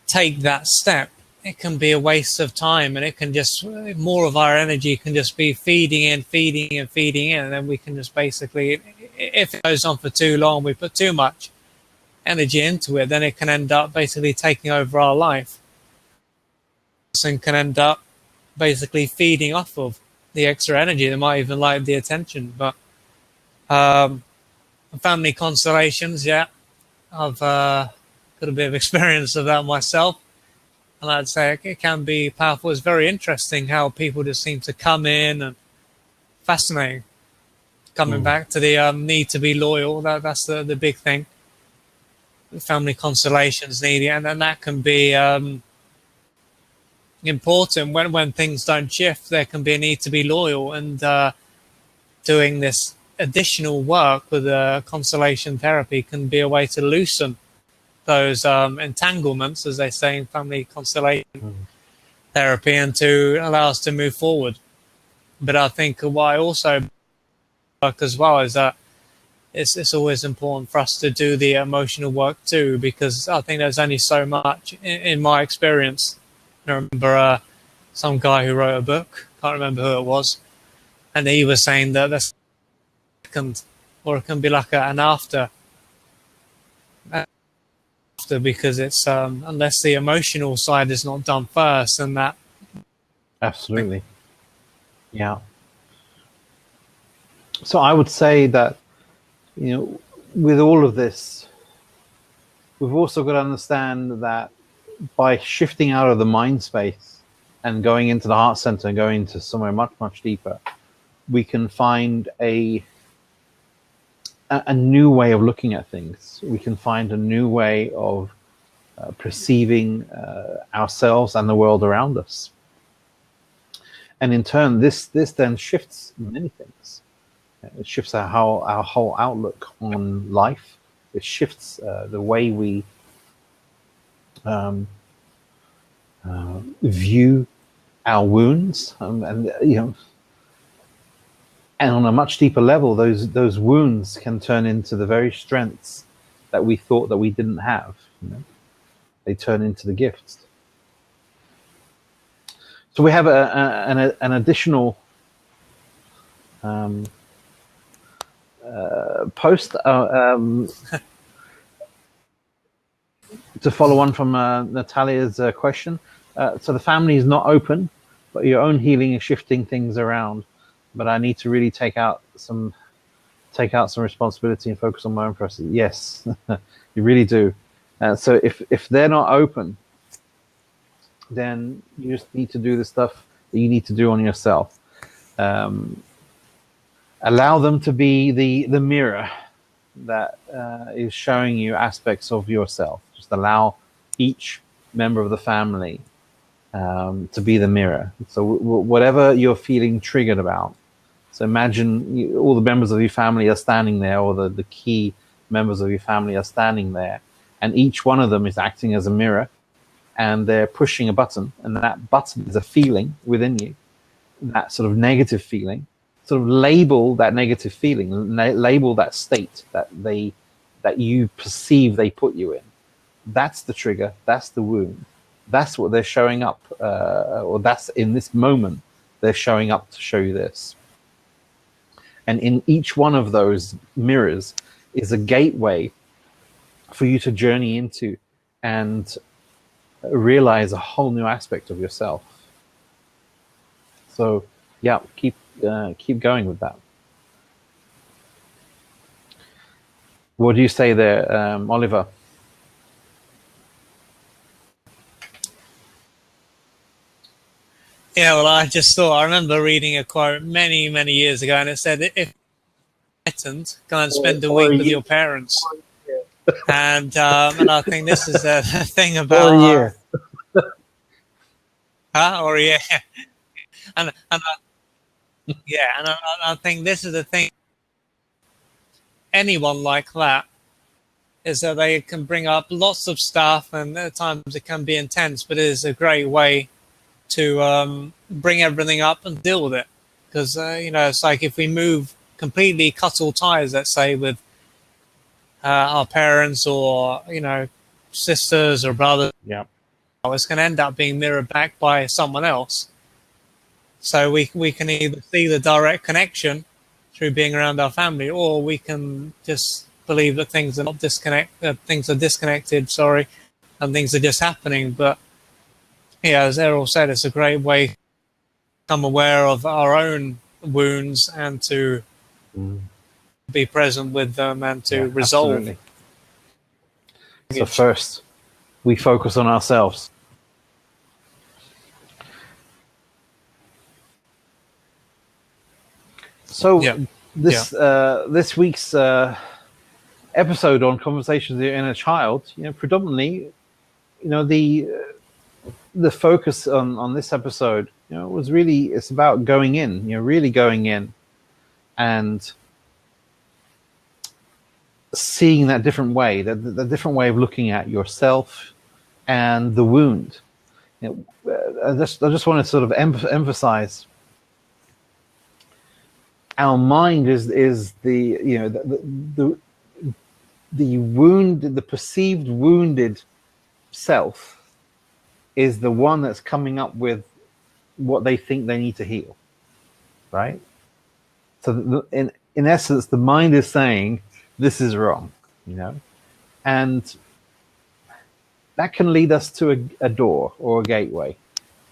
take that step, it can be a waste of time, and it can just, more of our energy can just be feeding in, and then we can just basically, if it goes on for too long, we put too much energy into it, then it can end up basically taking over our life and can end up basically feeding off of the extra energy. They might even like the attention. But family constellations, yeah, I've got a bit of experience of that myself. And I'd say it can be powerful. It's very interesting how people just seem to come in, and fascinating. Coming back to the need to be loyal, that's the big thing. Family constellations needing, and then that can be important when things don't shift. There can be a need to be loyal, and doing this additional work with constellation therapy can be a way to loosen those entanglements, as they say in family constellation therapy, and to allow us to move forward. But I think what I also work as well is that it's always important for us to do the emotional work too, because I think there's only so much in my experience. I remember some guy who wrote a book, can't remember who it was, and he was saying that the second, or it can be like an after, because it's unless the emotional side is not done first, and that Absolutely. Yeah. So I would say that, with all of this, we've also got to understand that by shifting out of the mind space and going into the heart center and going into somewhere much, much deeper, we can find a new way of looking at things. We can find a new way of perceiving ourselves and the world around us. And in turn, this then shifts many things. It shifts our whole outlook on life. It shifts the way we view our wounds, and on a much deeper level, those wounds can turn into the very strengths that we thought that we didn't have. They turn into the gifts. So we have an additional post to follow on from Natalia's question. So the family is not open, but your own healing is shifting things around. But I need to really take out some responsibility and focus on my own process. Yes, you really do. So if they're not open, then you just need to do the stuff that you need to do on yourself. Allow them to be the mirror that is showing you aspects of yourself. Just allow each member of the family to be the mirror. So whatever you're feeling triggered about, so imagine all the members of your family are standing there, or the key members of your family are standing there, and each one of them is acting as a mirror, and they're pushing a button, and that button is a feeling within you, that sort of negative feeling. Sort of label that negative feeling, label that state that you perceive they put you in. That's the trigger, that's the wound. That's what they're showing up, or that's in this moment, they're showing up to show you this. And in each one of those mirrors is a gateway for you to journey into and realize a whole new aspect of yourself. So yeah, keep going with that. What do you say there, Oliver? Yeah, well, I just thought, I remember reading a quote many, many years ago, and it said, if threatened, go and spend a week with your parents. And I think this is the thing about... Or a year. Or a year. And I think this is the thing. Anyone like that is that they can bring up lots of stuff, and at times it can be intense, but it is a great way to bring everything up and deal with it. Because, it's like if we move completely, cut all ties, let's say, with our parents or, sisters or brothers, yeah, it's going to end up being mirrored back by someone else. So we can either see the direct connection through being around our family, or we can just believe that things are not things are disconnected, sorry, and things are just happening. But yeah, as Errol said, it's a great way to become aware of our own wounds and to be present with them and to resolve. Absolutely. So first, we focus on ourselves. So this week's episode on conversations with your inner child, predominantly, the focus on this episode, was really, it's about going in, really going in and seeing that different way, the different way of looking at yourself and the wound. I just want to sort of emphasize, our mind is the wound, the perceived wounded self is the one that's coming up with what they think they need to heal, right? So in essence, the mind is saying this is wrong, and that can lead us to a door or a gateway.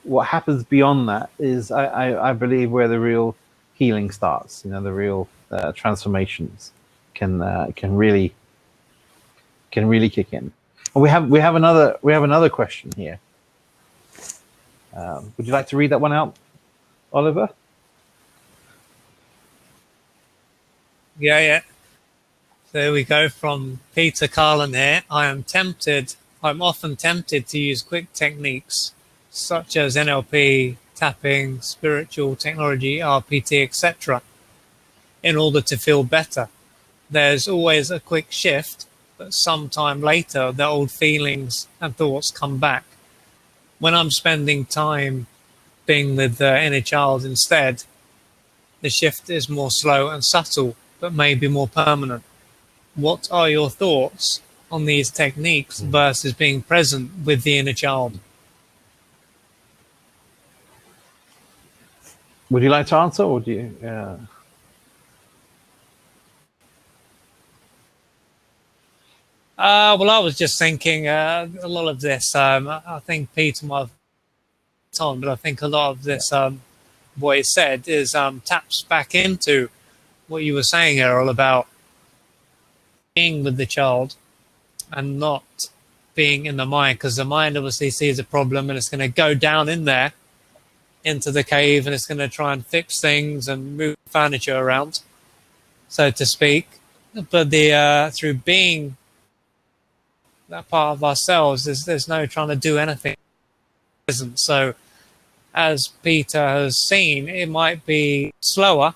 What happens beyond that is, I believe, where the real healing starts. The real transformations can really kick in. And we have another question here. Would you like to read that one out, Oliver? Yeah. There we go, from Peter Carlin here. I'm often tempted to use quick techniques such as NLP, tapping, spiritual technology, RPT, etc. in order to feel better. There's always a quick shift, but sometime later the old feelings and thoughts come back. When I'm spending time being with the inner child instead, the shift is more slow and subtle, but maybe more permanent. What are your thoughts on these techniques versus being present with the inner child? Would you like to answer, or do you? Well, I was just thinking a lot of this. I think Peter might have on, but I think a lot of this, what he said, is taps back into what you were saying, Errol, about being with the child and not being in the mind, because the mind obviously sees a problem and it's going to go down in there into the cave and it's going to try and fix things and move furniture around, so to speak. But through being that part of ourselves, there's no trying to do anything. So as Peter has seen, it might be slower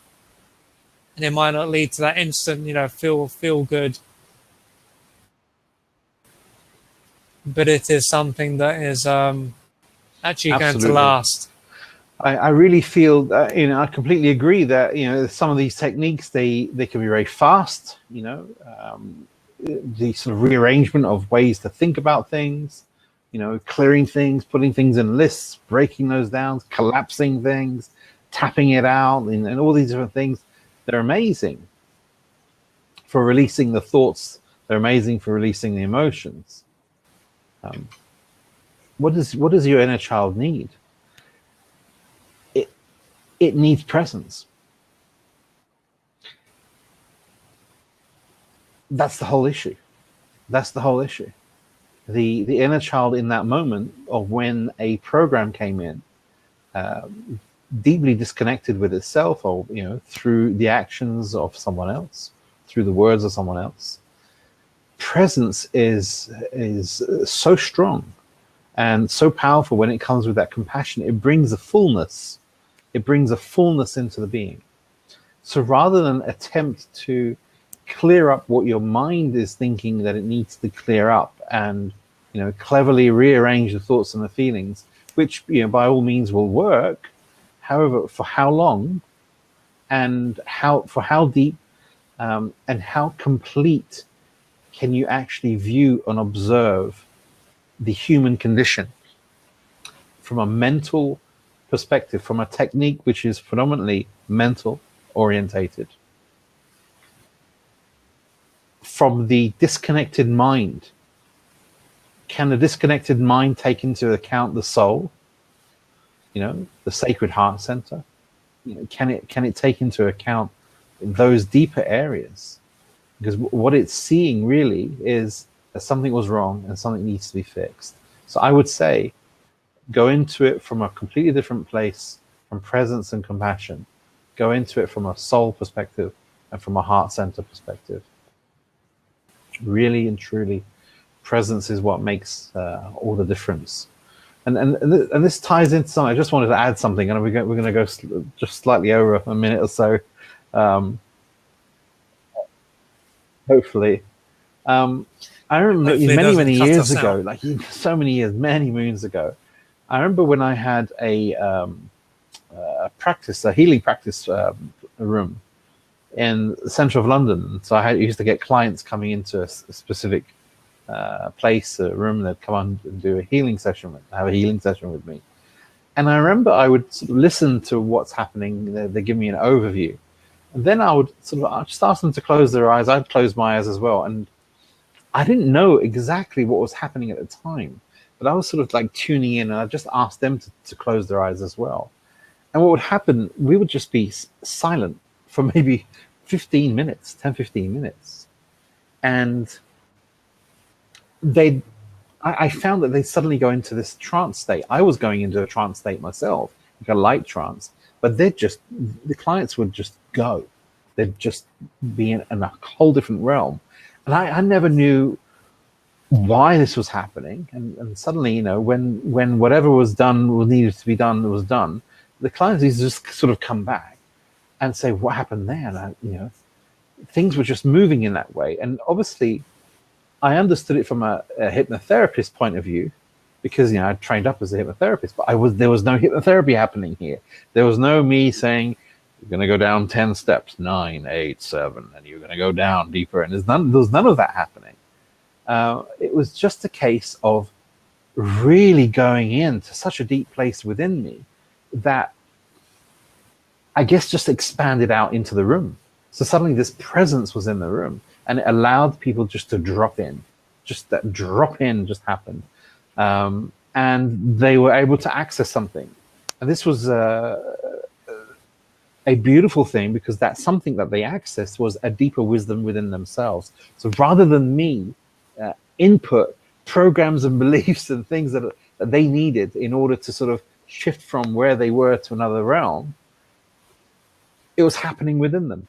and it might not lead to that instant, feel good. But it is something that is actually going to last. I really feel, I completely agree that, some of these techniques, they can be very fast, the sort of rearrangement of ways to think about things, clearing things, putting things in lists, breaking those down, collapsing things, tapping it out, and all these different things. They're amazing for releasing the thoughts. They're amazing for releasing the emotions. What does your inner child need? It needs presence. That's the whole issue. The inner child in that moment of when a program came in, deeply disconnected with itself, or through the actions of someone else, through the words of someone else. Presence is so strong and so powerful when it comes with that compassion. It brings a fullness. It brings a fullness into the being. So rather than attempt to clear up what your mind is thinking that it needs to clear up, and cleverly rearrange the thoughts and the feelings, which by all means will work. However, for how long, and for how deep, and how complete can you actually view and observe the human condition from a mental perspective, from a technique which is predominantly mental orientated? from the disconnected mind. Can the disconnected mind take into account the soul? The sacred heart center. Can it take into account those deeper areas? Because what it's seeing really is that something was wrong and something needs to be fixed. So I would say, go into it from a completely different place, from presence and compassion. Go into it from a soul perspective and from a heart center perspective. Really and truly, presence is what makes all the difference. And this ties into something. I just wanted to add something, and we're going to go just slightly over a minute or so, hopefully. I remember many years ago, like so many years, many moons ago, I remember when I had a healing practice room in the centre of London. So I used to get clients coming into a specific place, a room. They'd come on and do a healing session, have a healing session with me. And I remember I would sort of listen to what's happening. They give me an overview, and then I would I'd just ask them to close their eyes. I'd close my eyes as well, and I didn't know exactly what was happening at the time, but I was sort of like tuning in, and I just asked them to close their eyes as well. And what would happen, we would just be silent for maybe 10, 15 minutes. And I found that they'd suddenly go into this trance state. I was going into a trance state myself, like a light trance, but the clients would just go. They'd just be in a whole different realm. And I never knew why this was happening. And suddenly, when whatever was done, was needed to be done, was done, the clients used to just sort of come back and say, what happened there? And things were just moving in that way. And obviously, I understood it from a hypnotherapist point of view, because I trained up as a hypnotherapist, but there was no hypnotherapy happening here. There was no me saying, you're going to go down 10 steps, 9, 8, 7, and you're going to go down deeper. And there was none of that happening. It was just a case of really going into such a deep place within me that I guess just expanded out into the room. So suddenly this presence was in the room, and it allowed people just to drop in. Just that drop in just happened. And they were able to access something. And this was a beautiful thing, because that something that they accessed was a deeper wisdom within themselves. So rather than me input programs and beliefs and things that they needed in order to sort of shift from where they were to another realm, it was happening within them.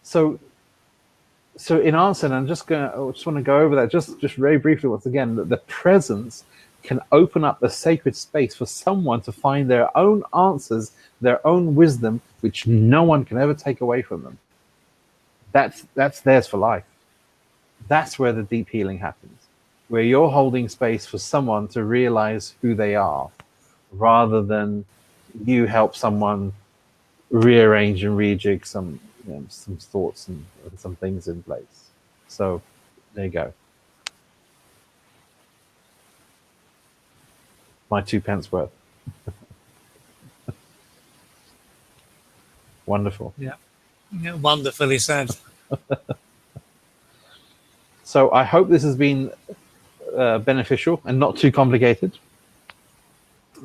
So in answer, and I just want to go over that just very briefly once again, that the presence can open up a sacred space for someone to find their own answers, their own wisdom, which no one can ever take away from them. That's theirs for life. That's where the deep healing happens, where you're holding space for someone to realize who they are, rather than you help someone rearrange and rejig some thoughts and some things in place. So there you go. My 2 pence worth. Wonderful. Yeah, wonderfully said. So I hope this has been beneficial and not too complicated.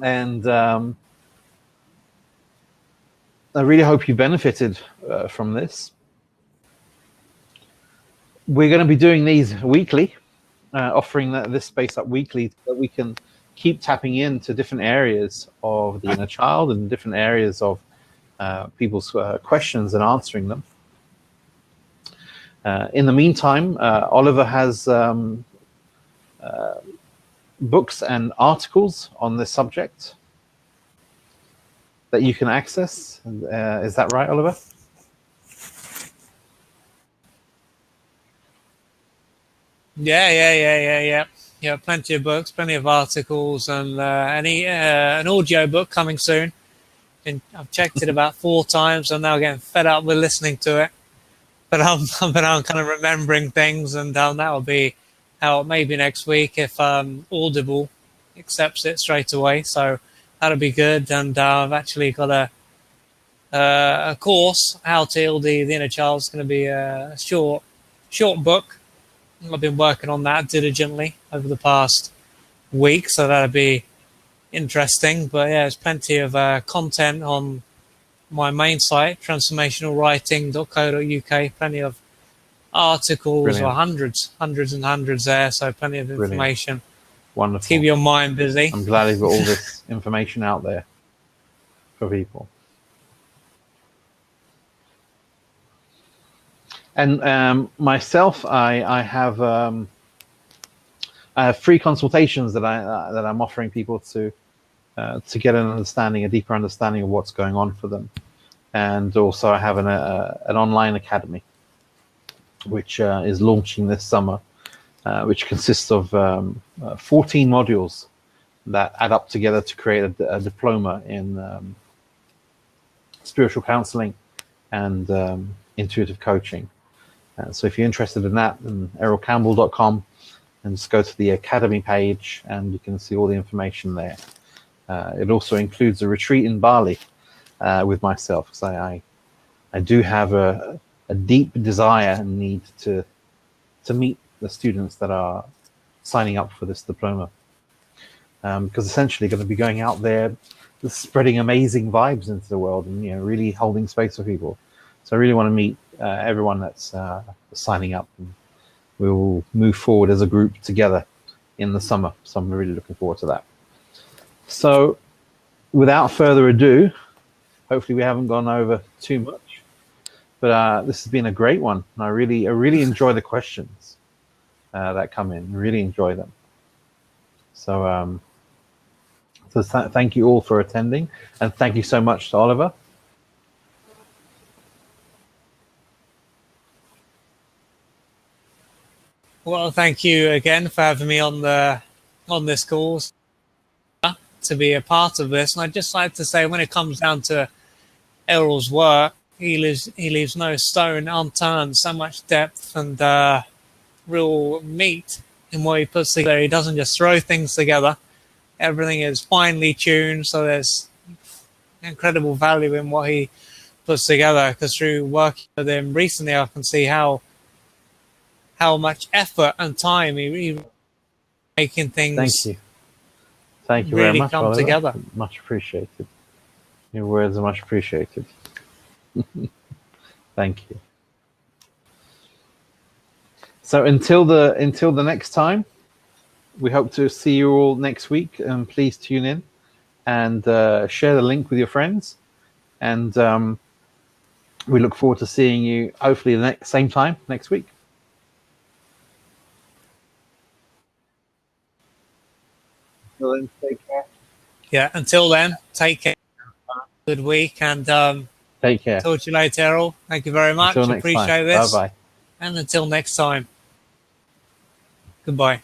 And I really hope you benefited from this. We're going to be doing these weekly, offering this space up weekly, so that we can keep tapping into different areas of the inner child and different areas of people's questions and answering them. In the meantime, Oliver has books and articles on this subject that you can access. Is that right, Oliver? Yeah. Plenty of books, plenty of articles, and an audio book coming soon. And I've checked it about 4 times. I'm now getting fed up with listening to it, but I'm kind of remembering things, and that will be out maybe next week if Audible accepts it straight away. So that'll be good. And I've actually got a course, How to Heal the Inner Child. It's going to be short, short book. I've been working on that diligently over the past week, so that'll be interesting. But yeah, there's plenty of content on my main site, transformationalwriting.co.uk. Plenty of articles, Brilliant. or hundreds and hundreds there. So plenty of information. Wonderful. Keep your mind busy. I'm glad you've got all this information out there for people. And myself, I have free consultations that I'm offering people to get an understanding, a deeper understanding of what's going on for them. And also I have an online academy, which is launching this summer, which consists of 14 modules that add up together to create a diploma in spiritual counseling and intuitive coaching. So if you're interested in that, then errolcampbell.com, and just go to the academy page and you can see all the information there. It also includes a retreat in Bali with myself, because I do have a deep desire and need to meet the students that are signing up for this diploma, because essentially going to be going out there, spreading amazing vibes into the world, and really holding space for people. So I really want to meet everyone that's signing up, and we will move forward as a group together in the summer. So I'm really looking forward to that. So without further ado, hopefully we haven't gone over too much, but this has been a great one. And I really enjoy the questions that come in. Really enjoy them. So thank you all for attending, and thank you so much to Oliver. Well, thank you again for having me on this call to be a part of this. And I'd just like to say, when it comes down to Errol's work, he leaves no stone unturned. So much depth and real meat in what he puts together. He doesn't just throw things together. Everything is finely tuned, so there's incredible value in what he puts together. Because through working with him recently, I can see how much effort and time he making things. Thank you really very much, come Oliver. Together. Much appreciated. Your words are much appreciated. Thank you. So until the next time, we hope to see you all next week, and please tune in and share the link with your friends, and we look forward to seeing you hopefully the same time next week. Until then, take care. Yeah, until then, take care. Good week, and take care. Talk to you later, Errol. Thank you very much. Until next Appreciate time. this. Bye-bye. And until next time, goodbye.